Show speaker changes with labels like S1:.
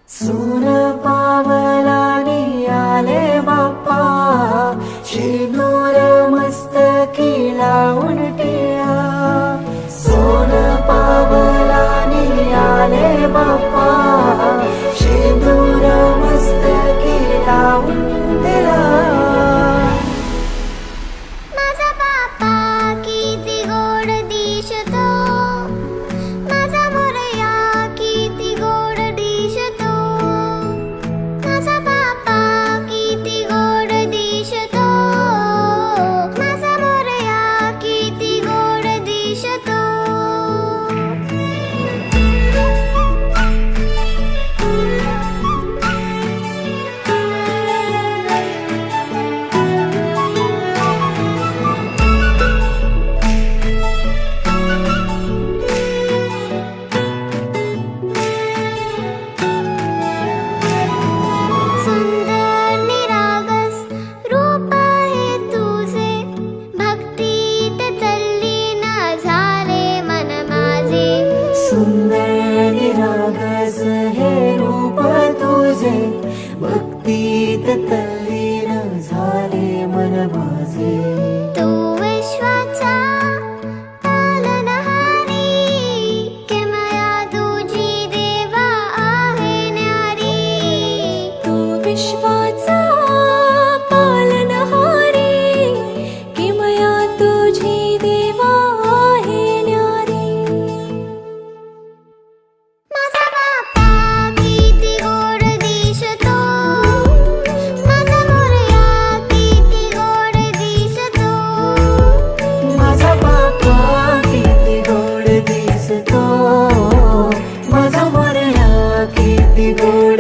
S1: सून पावलानी आले बाप्पा, शेंदूर मस्तकी लावून टिळा. सोन पावलानी आले बाप्पा, शेंदूर मस्तकी लावून टिळा.
S2: माझा बाप्पा किती गोड दिसतो, माझा मोरया किती गोड दिसतो. माझा बाप्पा किती गोड दिसतो, माझा मोरया किती गोड दिसतो. सुंदर निरागस रूप आहे तुझे, भक्तीत तल्लीन झाले मन माझे.
S1: सुंदर निरागस हे रूप तुझे, भक्तीत तल्लीन झाले मन माझे.
S2: तू विश्वाचा पालनहारी, किमया तुझी देवा आहे न्यारी.
S3: तू विश्वाचा पालनहारी, किमया तुझी देवा आहे न्यारी.
S2: माझा बाप्पा किती गोड दिसतो, माझा मोरया किती गोड दिसतो.
S1: माझा बाप्पा किती गोड दिसतो, माझा मोरया किती गोड